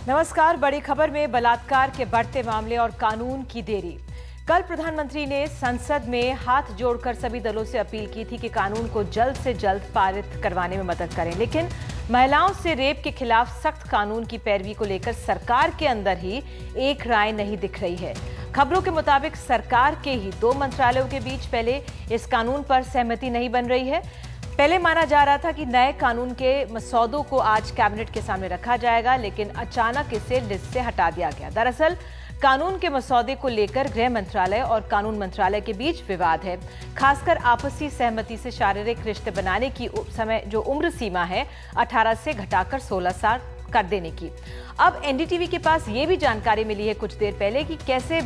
नमस्कार। बड़ी खबर में बलात्कार के बढ़ते मामले और कानून की देरी। कल प्रधानमंत्री ने संसद में हाथ जोड़कर सभी दलों से अपील की थी कि कानून को जल्द से जल्द पारित करवाने में मदद करें, लेकिन महिलाओं से रेप के खिलाफ सख्त कानून की पैरवी को लेकर सरकार के अंदर ही एक राय नहीं दिख रही है। खबरों के मुताबिक सरकार के ही 2 मंत्रालयों के बीच पहले इस कानून पर सहमति नहीं बन रही है। पहले माना जा रहा था कि नए कानून के मसौदों को आज कैबिनेट के सामने रखा जाएगा, लेकिन अचानक इसे लिस्ट से हटा दिया गया। दरअसल कानून के मसौदे को लेकर गृह मंत्रालय और कानून मंत्रालय के बीच विवाद है, खासकर आपसी सहमति से शारीरिक रिश्ते बनाने की समय जो उम्र सीमा है 18 से घटाकर 16 साल कर देने की। अब एनडीटीवी के पास ये भी जानकारी मिली है कुछ देर पहले कि कैसे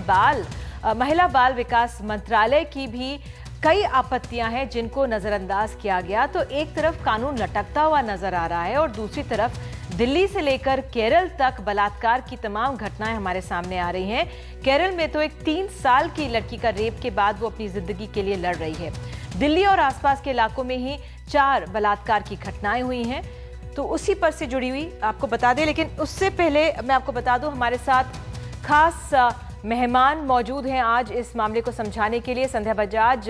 महिला बाल विकास मंत्रालय की भी कई आपत्तियां हैं जिनको नजरअंदाज किया गया। तो एक तरफ कानून लटकता हुआ नजर आ रहा है और दूसरी तरफ दिल्ली से लेकर केरल तक बलात्कार की तमाम घटनाएं हमारे सामने आ रही हैं। केरल में तो एक 3 साल की लड़की का रेप के बाद वो अपनी जिंदगी के लिए लड़ रही है। दिल्ली और आसपास के इलाकों में ही 4 बलात्कार की घटनाएं हुई हैं। तो उसी पर से जुड़ी हुई आपको बता दें, लेकिन उससे पहले मैं आपको बता दूं हमारे साथ खास मेहमान मौजूद हैं आज इस मामले को समझाने के लिए। संध्या बजाज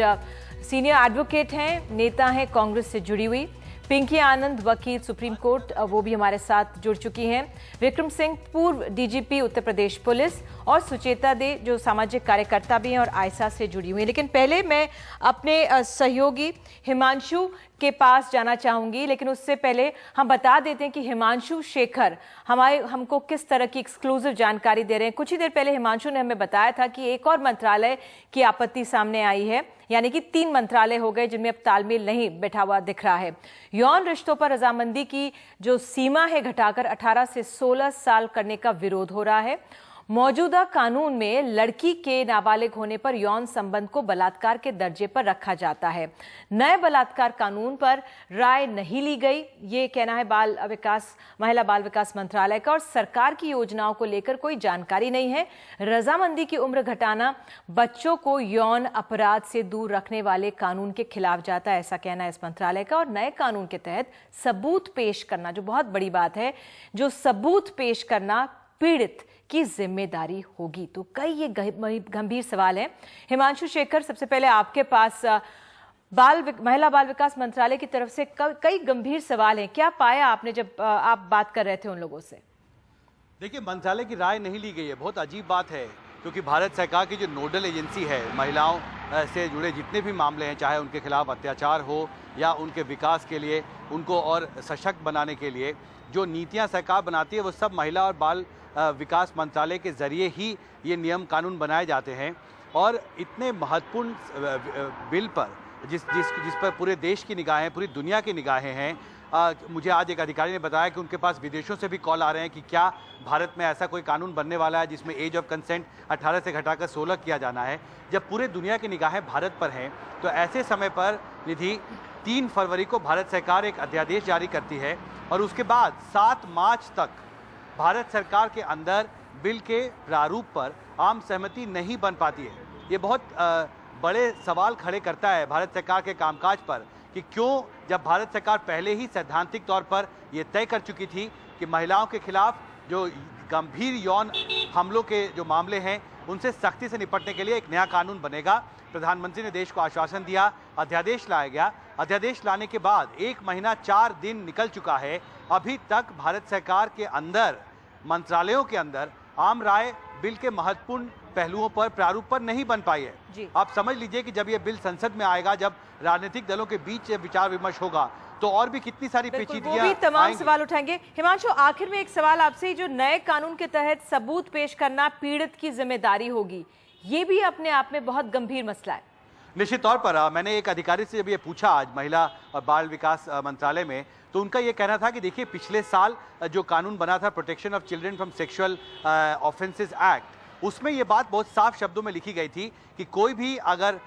सीनियर एडवोकेट हैं, नेता हैं कांग्रेस से जुड़ी हुई। पिंकी आनंद वकील सुप्रीम कोर्ट, वो भी हमारे साथ जुड़ चुकी हैं। विक्रम सिंह पूर्व डीजीपी उत्तर प्रदेश पुलिस, और सुचेता दे जो सामाजिक कार्यकर्ता भी हैं और आयसा से जुड़ी हुई हैं। लेकिन पहले मैं अपने सहयोगी हिमांशु के पास जाना चाहूंगी, लेकिन उससे पहले हम बता देते हैं कि हिमांशु शेखर हमको किस तरह की एक्सक्लूसिव जानकारी दे रहे हैं। कुछ ही देर पहले हिमांशु ने हमें बताया था कि एक और मंत्रालय की आपत्ति सामने आई है, यानी कि 3 मंत्रालय हो गए जिनमें अब तालमेल नहीं बैठा हुआ दिख रहा है। यौन रिश्तों पर रजामंदी की जो सीमा है घटाकर 18 से 16 साल करने का विरोध हो रहा है। मौजूदा कानून में लड़की के नाबालिग होने पर यौन संबंध को बलात्कार के दर्जे पर रखा जाता है। नए बलात्कार कानून पर राय नहीं ली गई, ये कहना है महिला बाल विकास मंत्रालय का, और सरकार की योजनाओं को लेकर कोई जानकारी नहीं है। रजामंदी की उम्र घटाना बच्चों को यौन अपराध से दूर रखने वाले कानून के खिलाफ जाता है, ऐसा कहना है इस मंत्रालय का। और नए कानून के तहत सबूत पेश करना, जो बहुत बड़ी बात है, जो सबूत पेश करना पीड़ित की जिम्मेदारी होगी। तो कई ये गंभीर सवाल हैं। हिमांशु शेखर, सबसे पहले आपके पास महिला बाल विकास मंत्रालय की तरफ से कई गंभीर सवाल हैं। क्या पाया आपने जब आप बात कर रहे थे उन लोगों से? देखिए, मंत्रालय की राय नहीं ली गई है, बहुत अजीब बात है, क्योंकि भारत सरकार की जो नोडल एजेंसी है, महिलाओं से जुड़े जितने भी मामले हैं, चाहे उनके खिलाफ अत्याचार हो या उनके विकास के लिए, उनको और सशक्त बनाने के लिए जो नीतियां सरकार बनाती है, वो सब महिला और बाल विकास मंत्रालय के जरिए ही ये नियम कानून बनाए जाते हैं। और इतने महत्वपूर्ण बिल पर जिस पर पूरे देश की निगाहें, पूरी दुनिया की निगाहें हैं, मुझे आज एक अधिकारी ने बताया कि उनके पास विदेशों से भी कॉल आ रहे हैं कि क्या भारत में ऐसा कोई कानून बनने वाला है जिसमें एज ऑफ कंसेंट 18 से घटाकर 16 किया जाना है। जब पूरे दुनिया की निगाहें भारत पर हैं, तो ऐसे समय पर निधि 3 फरवरी को भारत सरकार एक अध्यादेश जारी करती है और उसके बाद 7 मार्च तक भारत सरकार के अंदर बिल के प्रारूप पर आम सहमति नहीं बन पाती है। ये बहुत बड़े सवाल खड़े करता है भारत सरकार के कामकाज पर कि क्यों, जब भारत सरकार पहले ही सैद्धांतिक तौर पर यह तय कर चुकी थी कि महिलाओं के खिलाफ जो गंभीर यौन हमलों के जो मामले हैं उनसे सख्ती से निपटने के लिए एक नया कानून बनेगा। प्रधानमंत्री ने देश को आश्वासन दिया, अध्यादेश लाया गया। अध्यादेश लाने के बाद 1 महीना 4 दिन निकल चुका है, अभी तक भारत सरकार के अंदर, मंत्रालयों के अंदर आम राय बिल के महत्वपूर्ण पहलुओं पर, प्रारूप पर नहीं बन पाई है। आप समझ लीजिए कि जब यह बिल संसद में आएगा, जब राजनीतिक दलों के बीच विचार विमर्श होगा, तो और भी कितनी सारी पेचीदगियां, वो भी तमाम सवाल उठाएंगे। हिमांशु, आखिर में एक सवाल आपसे, जो नए कानून के तहत सबूत पेश करना पीड़ित की जिम्मेदारी होगी, ये भी अपने आप में बहुत गंभीर मसला है। निश्चित तौर पर मैंने एक अधिकारी से जब ये पूछा आज महिला और बाल विकास मंत्रालय में, तो उनका ये कहना था कि देखिए, पिछले साल जो कानून बना था protection of children from sexual offences act, उसमें ये बात बहुत साफ शब्दों में लिखी गई थी कि कोई भी अगर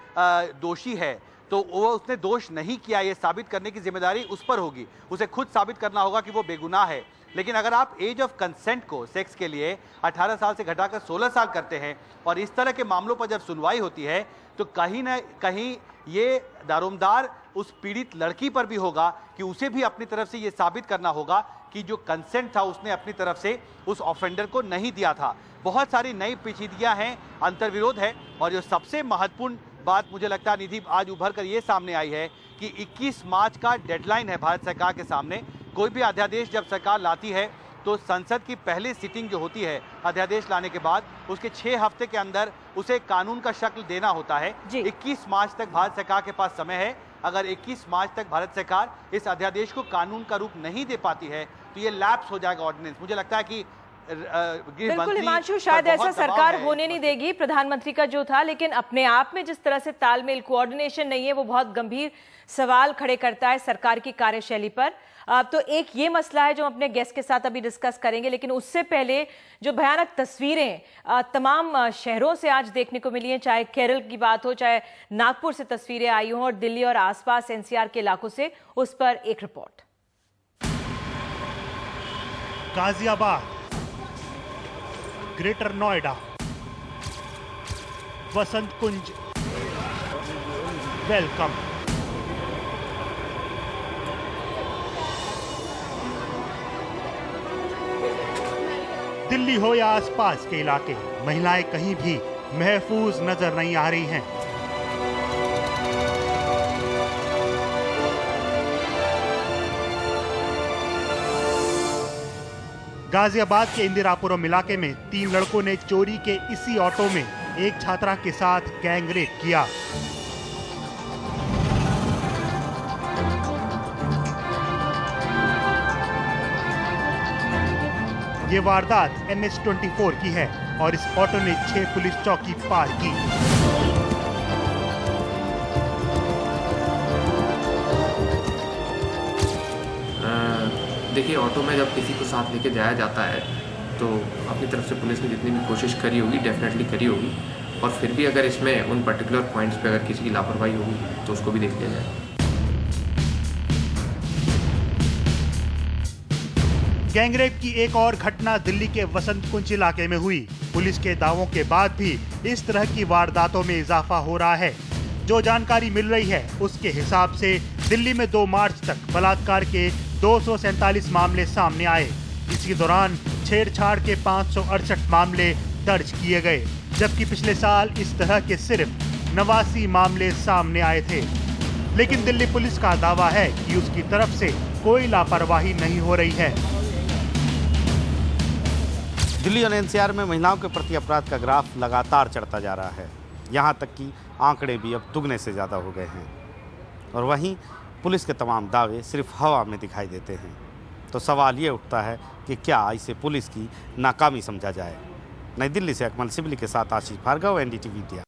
दोषी है तो वो उसने दोष नहीं किया, ये साबित करने की जिम्मेदारी उस पर होगी, उसे खुद साबित करना होगा कि वो बेगुनाह है। लेकिन अगर आप एज ऑफ कंसेंट को सेक्स के लिए 18 साल से घटाकर 16 साल करते हैं और इस तरह के मामलों पर जब सुनवाई होती है, तो कहीं ना कहीं ये दारोमदार उस पीड़ित लड़की पर भी होगा कि उसे भी अपनी तरफ से ये साबित करना होगा कि जो कंसेंट था उसने अपनी तरफ से उस ऑफेंडर को नहीं दिया था। बहुत सारी नई पेचीदगियां हैं, अंतर्विरोध है, और जो सबसे महत्वपूर्ण बात मुझे लगता है निधि आज उभर कर ये सामने आई है कि 21 मार्च का डेडलाइन है भारत सरकार के सामने। कोई भी अध्यादेश जब सरकार लाती है तो संसद की पहली सिटिंग जो होती है अध्यादेश लाने के बाद, उसके 6 हफ्ते के अंदर उसे कानून का शक्ल देना होता है। 21 मार्च तक भारत सरकार के पास समय है। अगर 21 मार्च तक भारत सरकार इस अध्यादेश को कानून का रूप नहीं दे पाती है तो ये लैप्स हो जाएगा ऑर्डिनेंस। मुझे लगता है कि बिल्कुल हिमांशु, शायद ऐसा सरकार होने नहीं देगी प्रधानमंत्री का जो था, लेकिन अपने आप में जिस तरह से तालमेल, कोऑर्डिनेशन नहीं है, वो बहुत गंभीर सवाल खड़े करता है सरकार की कार्यशैली पर। तो एक ये मसला है जो हम अपने गेस्ट के साथ अभी डिस्कस करेंगे, लेकिन उससे पहले जो भयानक तस्वीरें तमाम शहरों से आज देखने को मिली हैं, चाहे केरल की बात हो, चाहे नागपुर से तस्वीरें आई हों और दिल्ली और आसपास एनसीआर के इलाकों से, उस पर एक रिपोर्ट। गाजियाबाद, ग्रेटर नोएडा, वसंत कुंज, वेलकम। दिल्ली हो या आसपास के इलाके, महिलाएं कहीं भी महफूज नजर नहीं आ रही हैं। गाजियाबाद के इंदिरापुरम इलाके में 3 लड़कों ने चोरी के इसी ऑटो में एक छात्रा के साथ गैंग रेप किया। ये वारदात NH-24 की है और इस ऑटो ने 6 पुलिस चौकी पार की। देखिए, ऑटो में जब किसी को साथ लेके जाया जाता है तो अपनी तरफ से पुलिस ने जितनी भी कोशिश करी होगी, डेफिनेटली करी होगी, और फिर भी अगर इसमें उन पर्टिकुलर पॉइंट्स पे अगर किसी की लापरवाही होगी तो उसको भी देख लिया जाए। गैंगरेप की एक और घटना दिल्ली के वसंत कुंज इलाके में हुई। पुलिस के दावों के बाद भी इस तरह की वारदातों में इजाफा हो रहा है। जो जानकारी मिल रही है उसके हिसाब से दिल्ली में 2 मार्च तक बलात्कार के 247 मामले सामने आए। इसी दौरान छेड़छाड़ के 568 मामले दर्ज किए गए, जबकि पिछले साल इस तरह के सिर्फ 89 मामले सामने आए थे। लेकिन दिल्ली पुलिस का दावा है कि उसकी तरफ से कोई लापरवाही नहीं हो रही है। दिल्ली और एनसीआर में महिलाओं के प्रति अपराध का ग्राफ लगातार चढ़ता जा रहा है। यहाँ तक कि आंकड़े भी अब दुगने से ज़्यादा हो गए हैं, और वहीं पुलिस के तमाम दावे सिर्फ हवा में दिखाई देते हैं। तो सवाल ये उठता है कि क्या इसे पुलिस की नाकामी समझा जाए। नई दिल्ली से अकमल सिबली के साथ आशीष भार्गव, NDTV इंडिया।